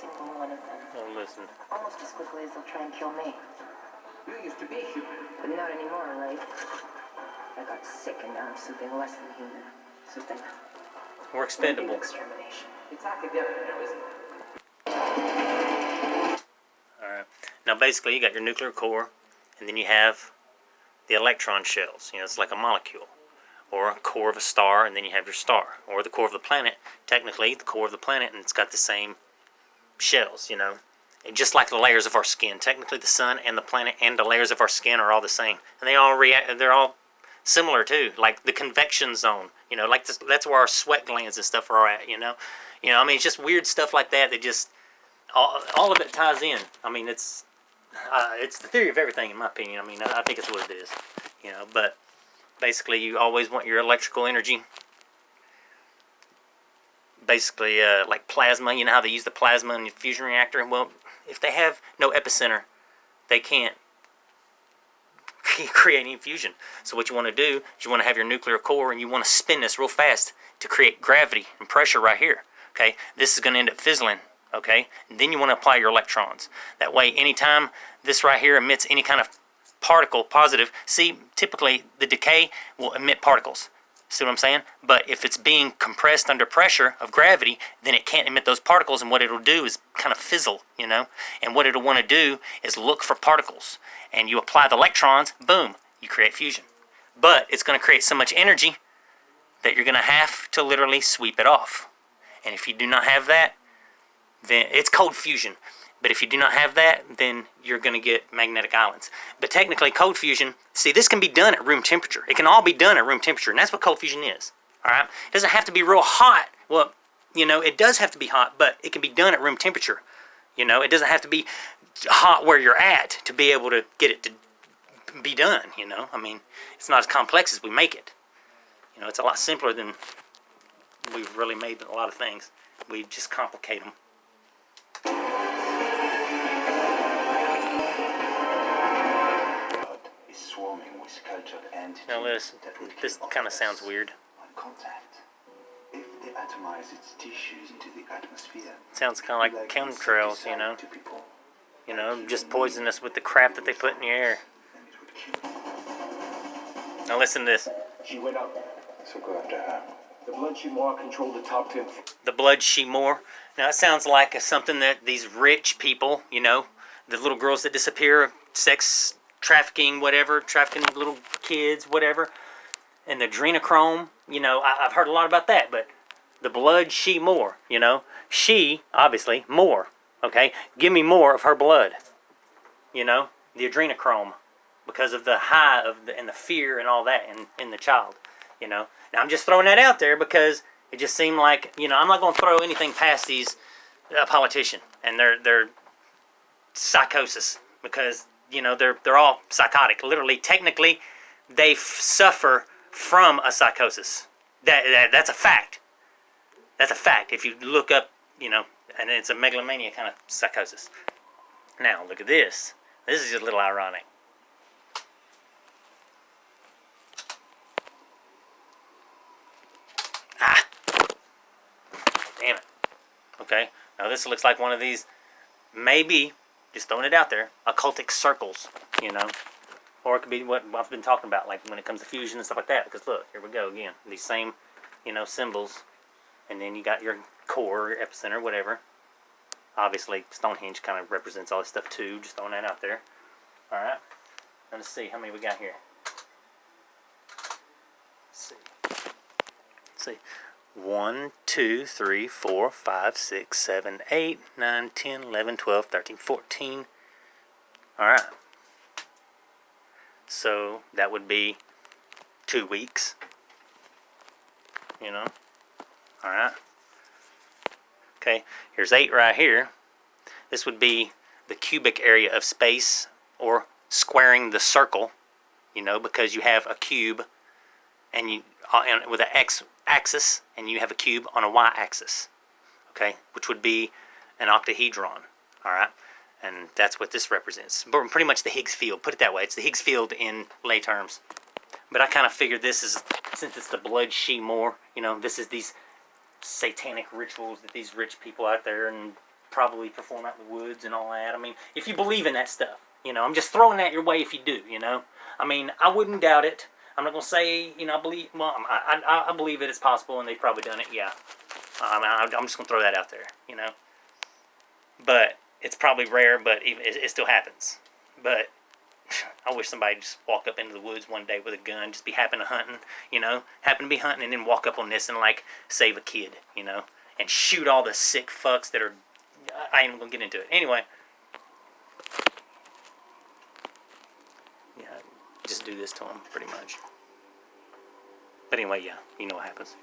single one of them. Oh, listen. Almost as quickly as they'll try and kill me. You used to be human. But not anymore, right? I got sick and now I'm something less than human. Something... We're expendable. Extermination. It's academic now, isn't it? Alright. Now basically you got your nuclear core, and then you have the electron shells. You know, it's like a molecule. Or a core of a star, and then you have your star. Or the core of the planet, technically the core of the planet, and it's got the same shells, you know. And just like the layers of our skin. Technically the sun and the planet and the layers of our skin are all the same. And they all react, they're all similar too. Like the convection zone, you know, like this, that's where our sweat glands and stuff are at, you know. You know, I mean, it's just weird stuff like that that just, all of it ties in. I mean, it's the theory of everything, in my opinion. I mean, I think it's what it is, you know. But basically, you always want your electrical energy. Basically, like plasma. You know how they use the plasma in the fusion reactor? Well, if they have no epicenter, they can't create any fusion. So what you want to do is you want to have your nuclear core, and you want to spin this real fast to create gravity and pressure right here. Okay, this is going to end up fizzling. Okay, and then you want to apply your electrons. That way, anytime this right here emits any kind of particle, positive, see, typically the decay will emit particles. See what I'm saying? But if it's being compressed under pressure of gravity, then it can't emit those particles, and what it'll do is kind of fizzle, you know? And what it'll want to do is look for particles. And you apply the electrons, boom, you create fusion. But it's going to create so much energy that you're going to have to literally sweep it off. And if you do not have that, then it's cold fusion. But if you do not have that, then you're going to get magnetic islands. But technically, cold fusion, see, this can be done at room temperature. It can all be done at room temperature, and that's what cold fusion is. All right? It doesn't have to be real hot. Well, you know, it does have to be hot, but it can be done at room temperature. You know, it doesn't have to be hot where you're at to be able to get it to be done, you know. I mean, it's not as complex as we make it. You know, it's a lot simpler than we've really made a lot of things. We just complicate them. Now listen, this kind of sounds weird. Sounds kind of like chemtrails, you know. You know, just poisonous with the crap that they put in the air. Now listen to this. She went up, so go after her. The blood she more controlled the top 10. The blood she more. Now it sounds like something that these rich people, you know, the little girls that disappear, sex trafficking, whatever, trafficking little kids, whatever, and the adrenochrome, you know, I've heard a lot about that, but the blood she more, you know, she, obviously, more, okay, give me more of her blood, you know, the adrenochrome, because of the high of the, and the fear and all that in the child, you know. Now I'm just throwing that out there because it just seemed like, you know, I'm not going to throw anything past these politicians and their psychosis, because you know, they're all psychotic. Literally, technically, they suffer from a psychosis. That's a fact. That's a fact. If you look up, you know, and it's a megalomania kind of psychosis. Now, look at this. This is just a little ironic. Ah! Damn it. Okay. Now, this looks like one of these, maybe, just throwing it out there, occultic circles, you know. Or it could be what I've been talking about, like when it comes to fusion and stuff like that. Because look, here we go again. These same, you know, symbols. And then you got your core, your epicenter, whatever. Obviously, Stonehenge kind of represents all this stuff too. Just throwing that out there. Alright. Let's see how many we got here. Let's see. 1, 2, 3, 4, 5, 6, 7, 8, 9, 10, 11, 12, 13, 14. Alright. So that would be 2 weeks. You know? Alright. Okay, here's 8 right here. This would be the cubic area of space, or squaring the circle, you know, because you have a cube and you with an x-axis, and you have a cube on a y-axis, okay, which would be an octahedron, all right, and that's what this represents. But pretty much the Higgs field, put it that way. It's the Higgs field in lay terms. But I kind of figured this is, since it's the blood she more, you know, this is these satanic rituals that these rich people out there and probably perform out in the woods and all that. I mean, if you believe in that stuff, I'm just throwing that your way if you do, I mean, I wouldn't doubt it. I'm not going to say, I believe, well, I believe it is possible and they've probably done it, yeah. I'm just going to throw that out there, But it's probably rare, but it still happens. But I wish somebody just walk up into the woods one day with a gun, just be happen to hunting, happen to be hunting, and then walk up on this and like save a kid, and shoot all the sick fucks that are. I ain't even gonna get into it. Anyway, yeah, just do this to them pretty much. But anyway, yeah, you know what happens.